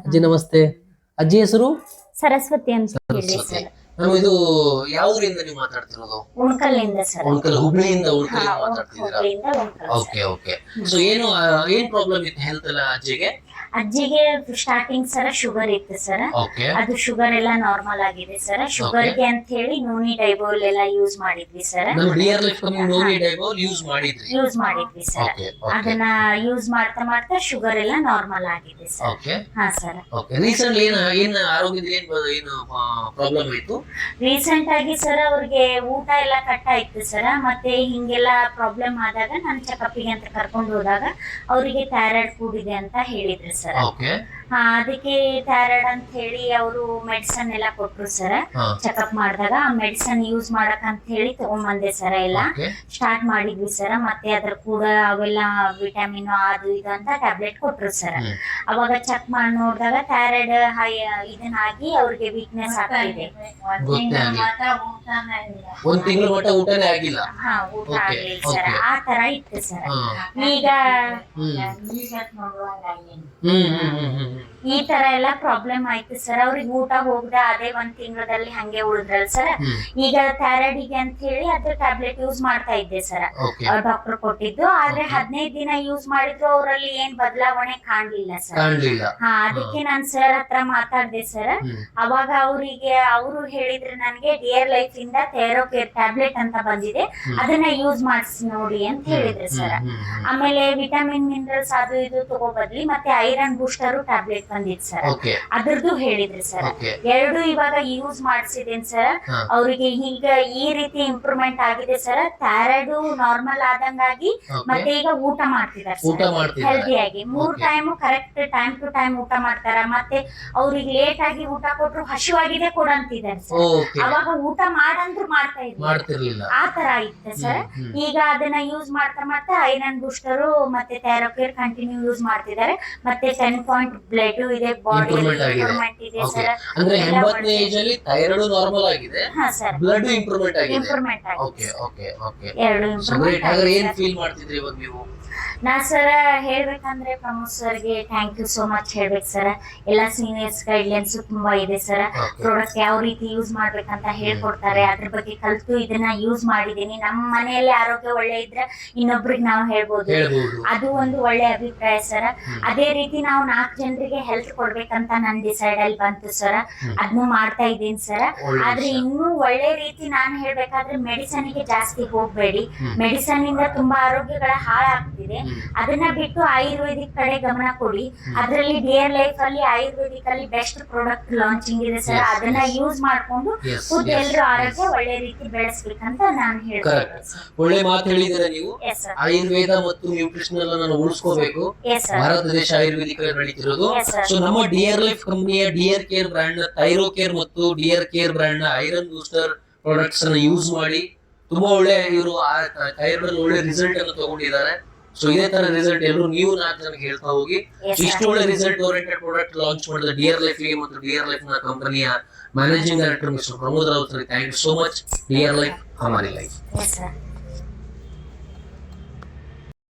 ಅಜ್ಜಿ ನಮಸ್ತೆ. ಅಜ್ಜಿ ಹೆಸರು ಸರಸ್ವತಿ ಅಂತ ಹೇಳಿ ಸರಸ್ವತಿ. ಸರ್. ನಾನು ಇದು ಯಾವ ಊರಿಂದ ನೀವು ಮಾತಾಡ್ತಿರೋದು? ಉಣ್ಕಲ್ಲಿಂದ ಸರ್. ಉಣ್ಕಲ್, ಹುಬ್ಳಿಯಿಂದ ಉಣ್ಕಲ್ ಮಾತಾಡ್ತಿದ್ದೀರಾ? ಹುಬ್ಳಿಯಿಂದ Unkal sir. Okay okay. So ಏನು ಏನ್ ಪ್ರಾಬ್ಲಮ್ ಇತ್ತು ಹೆಲ್ತ್ ಎಲ್ಲ ಅಜ್ಜಿಗೆ? ಅಜ್ಜಿಗೆ ಸ್ಟಾರ್ಟಿಂಗ್ ಸರ ಶುಗರ್ ಇತ್ತು ಸರ್. ಓಕೆ ಅದು ಶುಗರ್ ಎಲ್ಲ ನಾರ್ಮಲ್ ಆಗಿದೆ ಸರ್. ಶುಗರ್ಗೆ ಅಂತ ಹೇಳಿ ನೋನಿ ಡೈಬೋಲ್ ಎಲ್ಲ ಯೂಸ್ ಮಾಡಿದ್ವಿ ಸರ್. ನಾನು ಡಿಯರ್ ಲೈಫ್ ಕಮ್ಮಿ ನೋವಿ ಡೈಬೋಲ್ ಯೂಸ್ ಮಾಡಿದ್ರಿ? ಯೂಸ್ ಮಾಡಿದ್ವಿ ಸರ್. ಓಕೆ ಅದನ್ನ ಯೂಸ್ ಮಾಡ್ತಾ ಮಾಡ್ತಾ ಶುಗರ್ ಎಲ್ಲ ನಾರ್ಮಲ್ ಆಗಿದೆ ಸರ್. ಓಕೆ ಹಾ ಸರ್. ಓಕೆ. ರೀಸೆಂಟ್ಲಿ ಏನು ಆರೋಗ್ಯದ ಏನು ಪ್ರಾಬ್ಲಮ್ ಇತ್ತು? ರೀಸೆಂಟ್ ಆಗಿ ಸರ್ ಅವ್ರಿಗೆ ಊಟ ಎಲ್ಲ ಕಟ್ ಆಯ್ತು ಸರ್. ಮತ್ತೆ ಹಿಂಗೆಲ್ಲ ಪ್ರಾಬ್ಲಮ್ ಆದಾಗ ನಾನು ಚೆಕಪ್ಗೆ ಅಂತ ಕರ್ಕೊಂಡು ಹೋದಾಗ ಅವರಿಗೆ ಥೈರಾಯ್ಡ್ ಕೂಡಿದೆ ಅಂತ ಹೇಳಿದ್ರು ಸರ್. ಓಕೆ. ಅದಕ್ಕೆ ಥೈರಾಯ್ಡ್ ಅಂತ ಹೇಳಿ ಅವರು ಮೆಡಿಸನ್ ಎಲ್ಲ ಕೊಟ್ರು ಸರ್. ಚೆಕಪ್ ಮಾಡಿದಾಗ ಆ ಮೆಡಿಸನ್ ಯೂಸ್ ಮಾಡಕ್ ಅಂತ ಹೇಳಿ ತಗೊಂಡ್ಬಂದೆ ಸರ್. ಎಲ್ಲ ಸ್ಟಾರ್ಟ್ ಮಾಡಿದ್ವಿ ಸರ್. ಮತ್ತೆ ಅದ್ರ ಕೂಡ ಅವೆಲ್ಲ ವಿಟಮಿನ್ ಅದು ಇದು ಅಂತ ಟ್ಯಾಬ್ಲೆಟ್ ಕೊಟ್ರು ಸರ್. ಅವಾಗ ಚೆಕ್ ಮಾಡಿ ನೋಡಿದಾಗ ಥೈರಾಯ್ಡ್ ಹೈ ಇದನ್ನಾಗಿ ಅವ್ರಿಗೆ ವೀಕ್ನೆಸ್ ಆಗ್ತಿದೆ. ಒಂದ್ ತಿಂಗಳ ಮಟ್ಟ ಊಟನೇ ಆಗಿಲ್ಲ. ಊಟ ಆಗ್ಲಿಲ್ಲ ಸರ್. ಆ ತರ ಇತ್ತು ಸರ್. ಈಗ ಈ ತರ ಎಲ್ಲ ಪ್ರಾಬ್ಲಮ್ ಆಯ್ತು ಸರ್. ಅವ್ರಿಗೆ ಊಟ ಹೋಗ್ದ ಅದೇ ಒಂದ್ ತಿಂಗಳಲ್ಲಿ ಹಂಗೆ ಉಳಿದ್ರಲ್ ಸರ್. ಈಗ ಥೈರಾಯ್ಡ್ಗೆ ಅಂತ ಹೇಳಿ ಅದ್ರ ಟ್ಯಾಬ್ಲೆಟ್ ಯೂಸ್ ಮಾಡ್ತಾ ಇದ್ದೆ ಸರ್. ಡಾಕ್ಟರ್ ಕೊಟ್ಟಿದ್ದು. ಆದ್ರೆ 15 ದಿನ ಯೂಸ್ ಮಾಡಿದ್ರು ಅವರಲ್ಲಿ ಏನ್ ಬದಲಾವಣೆ ಕಾಣ್ಲಿಲ್ಲ ಸರ್. ಅದಕ್ಕೆ ನಾನ್ ಸರ್ ಹತ್ರ ಮಾತಾಡ್ದೆ ಸರ್. ಅವಾಗ ಅವರಿಗೆ ಅವರು ಹೇಳಿದ್ರು ನನ್ಗೆ ಡಿಯರ್ ಲೈಫ್ ಇಂದ ಥೈರೋಕೇರ್ ಟ್ಯಾಬ್ಲೆಟ್ ಅಂತ ಬಂದಿದೆ, ಅದನ್ನ ಯೂಸ್ ಮಾಡಿಸಿ ನೋಡಿ ಅಂತ ಹೇಳಿದ್ರು ಸರ್. ಆಮೇಲೆ ವಿಟಮಿನ್ ಮಿನರಲ್ಸ್ ಅದು ಇದು ತಗೋಬದ್ಲಿ ಮತ್ತೆ ಐರನ್ ಬೂಸ್ಟರ್ ಟ್ಯಾಬ್ಲೆಟ್ ಬಂದಿತ್ತು ಸರ್. ಅದ್ರದ್ದು ಹೇಳಿದ್ರಿ ಸರ್. ಎರಡು ಇವಾಗ ಯೂಸ್ ಮಾಡಿಸಿದೇನ್ ಸರ್. ಅವರಿಗೆ ಈಗ ಈ ರೀತಿ ಇಂಪ್ರೂವ್ಮೆಂಟ್ ಆಗಿದೆ ಸರ್. ಥೈರಾಯ್ಡ್ ನಾರ್ಮಲ್ ಆದಂಗಾಗಿ ಮತ್ತೆ ಈಗ ಊಟ ಮಾಡ್ತಿದ್ದಾರೆ ಹೆಲ್ದಿಯಾಗಿ. 3 time correct time to time ಊಟ ಮಾಡ್ತಾರ. ಮತ್ತೆ ಅವ್ರಿಗೆ ಲೇಟ್ ಆಗಿ ಊಟ ಕೊಟ್ರು ಹಸಿವಾಗಿದೆ ಕೊಡಂತಿದ್ದಾರೆ ಸರ್. ಅವಾಗ ಊಟ ಮಾಡಂದ್ರು ಮಾಡ್ತಾ ಇದ್ರು. ಆ ತರ ಇತ್ತು ಸರ್. ಈಗ ಅದನ್ನ ಯೂಸ್ ಮಾಡ್ತಾ ಮಾಡ್ತಾ ಐರನ್ ಬೂಸ್ಟರ್ ಮತ್ತೆ ಥೈರೋಕೇರ್ ಕಂಟಿನ್ಯೂ ಯೂಸ್ ಮಾಡ್ತಿದ್ದಾರೆ. ಮತ್ತೆ 10 ಪಾಯಿಂಟ್ ಬ್ಲಡ್ ಇದೆ, ಬಾಡಿ ಇಂಪ್ರೂವ್ಮೆಂಟ್ ಇದೆ ಸರ್. ಅಂದ್ರೆ 80ನೇ ಏಜ್ ಅಲ್ಲಿ ಥೈರಾಯ್ಡ್ ನಾರ್ಮಲ್ ಆಗಿದೆ, ಬ್ಲಡ್ ಇಂಪ್ರೂವ್ಮೆಂಟ್ ಆಗಿದೆ. Okay okay okay. ಎರಡು ಇಂಪ್ರೂವ್ಮೆಂಟ್ ಆಗಿದೆ. ಏನ್ ಫೀಲ್ ಮಾಡ್ತಿದ್ರಿ ಇವಾಗ ನೀವು? ನಾ ಸರ್ ಹೇಳ್ಬೇಕಂದ್ರೆ ಪ್ರಮೋದ್ ಸರ್ಗೆ ಥ್ಯಾಂಕ್ ಯು ಸೋ ಮಚ್ ಹೇಳ್ಬೇಕು ಸರ್. ಎಲ್ಲ ಸೀನಿಯರ್ಸ್ ಗೈಡ್ಲೈನ್ಸ್ ತುಂಬಾ ಇದೆ ಸರ್. ಪ್ರಾಡಕ್ಟ್ ಯಾವ ರೀತಿ ಯೂಸ್ ಮಾಡ್ಬೇಕಂತ ಹೇಳ್ಕೊಡ್ತಾರೆ. ಅದ್ರ ಬಗ್ಗೆ ಕಲ್ತು ಇದನ್ನ ಯೂಸ್ ಮಾಡಿದೀನಿ. ನಮ್ಮ ಮನೆಯಲ್ಲಿ ಆರೋಗ್ಯ ಒಳ್ಳೆ ಇದ್ರೆ ಇನ್ನೊಬ್ರಿಗೆ ನಾವು ಹೇಳ್ಬೋದು, ಅದು ಒಂದು ಒಳ್ಳೆ ಅಭಿಪ್ರಾಯ ಸರ್. ಅದೇ ರೀತಿ ನಾವು 4 ಜನರಿಗೆ ಹೆಲ್ತ್ ಕೊಡ್ಬೇಕಂತ ನನ್ ಡಿಸೈಡ್ ಅಲ್ಲಿ ಬಂತು ಸರ್. ಅದನ್ನು ಮಾಡ್ತಾ ಇದ್ದೀನಿ ಸರ್. ಆದ್ರೆ ಇನ್ನೂ ಒಳ್ಳೆ ರೀತಿ ನಾನು ಹೇಳ್ಬೇಕಾದ್ರೆ ಮೆಡಿಸನ್ ಗೆ ಜಾಸ್ತಿ ಹೋಗ್ಬೇಡಿ. ಮೆಡಿಸನ್ ಇಂದ ತುಂಬಾ ಆರೋಗ್ಯಗಳ ಹಾಳಾಗ್ತಿದೆ. ಅದನ್ನ ಬಿಟ್ಟು ಆಯುರ್ವೇದಿಕ್ ಕಡೆ ಗಮನ ಕೊಡಿ. ಅದರಲ್ಲಿ ಡಿಯರ್ ಲೈಫ್ ಅಲ್ಲಿ ಆಯುರ್ವೇದಿಕ್ ಅಲ್ಲಿ ಬೆಸ್ಟ್ ಪ್ರಾಡಕ್ಟ್ ಲಾಂಚಿಂಗ್ ಇದೆ ಸರ್. ಅದನ್ನ ಯೂಸ್ ಮಾಡ್ಕೊಂಡು ಖುದ್ದು ಎಲ್ಲರೂ ಆರೋಗ್ಯ ಒಳ್ಳೆ ರೀತಿ ಬೆಳೆಸ್ಬೇಕಂತ ನಾನು ಹೇಳ್ತೀನಿ. ಒಳ್ಳೆ ಮಾತು ಹೇಳಿದ್ರೆ ನೀವು. ಆಯುರ್ವೇದ ಮತ್ತು ನ್ಯೂಟ್ರಿಷನ್ ಎಲ್ಲ ನಾನು ಉಳಿಸ್ಕೋಬೇಕು. ಭಾರತ ದೇಶ ಆಯುರ್ವೇದಿಕ್ ಬೆಳೀತಿರೋದು. ಸೊ ನಮ್ಮ ಡಿಯರ್ ಲೈಫ್ ಕಂಪನಿಯ ಡಿಯರ್ ಕೇರ್ ಬ್ರ್ಯಾಂಡ್ ಥೈರೋ ಕೇರ್ ಮತ್ತು ಡಿಯರ್ ಕೇರ್ ಬ್ರ್ಯಾಂಡ್ ನ ಐರನ್ ಬೂಸ್ಟರ್ ಪ್ರಾಡಕ್ಟ್ಸ್ ಅನ್ನ ಯೂಸ್ ಮಾಡಿ ತುಂಬಾ ಒಳ್ಳೆ ಇವರು ಥೈರಾಯ್ಡ್ ಒಳ್ಳೆ ರಿಸಲ್ಟ್ ಅನ್ನು ತಗೊಂಡಿದ್ದಾರೆ. ಸೊ ಇದೇ ತರ ರಿಸಲ್ಟ್ ಎಲ್ಲರೂ ನೀವು 4 ಜನಕ್ಕೆ ಹೇಳ್ತಾ ಹೋಗಿ. ಇಷ್ಟು ಒಳ್ಳೆ ರಿಸಲ್ಟ್ ಓರಿಯೆಂಟೆಡ್ ಪ್ರಾಡಕ್ಟ್ ಲಾಂಚ್ ಮಾಡಿದ ಡಿಯರ್ ಲೈಫ್ ಮತ್ತು ಡಿಯರ್ ಲೈಫ್ ನ ಕಂಪನಿಯ managing director mister Pramod Rao sir, thank you so much. Dear Life ಹಮಾರಿ ಲೈಫ್.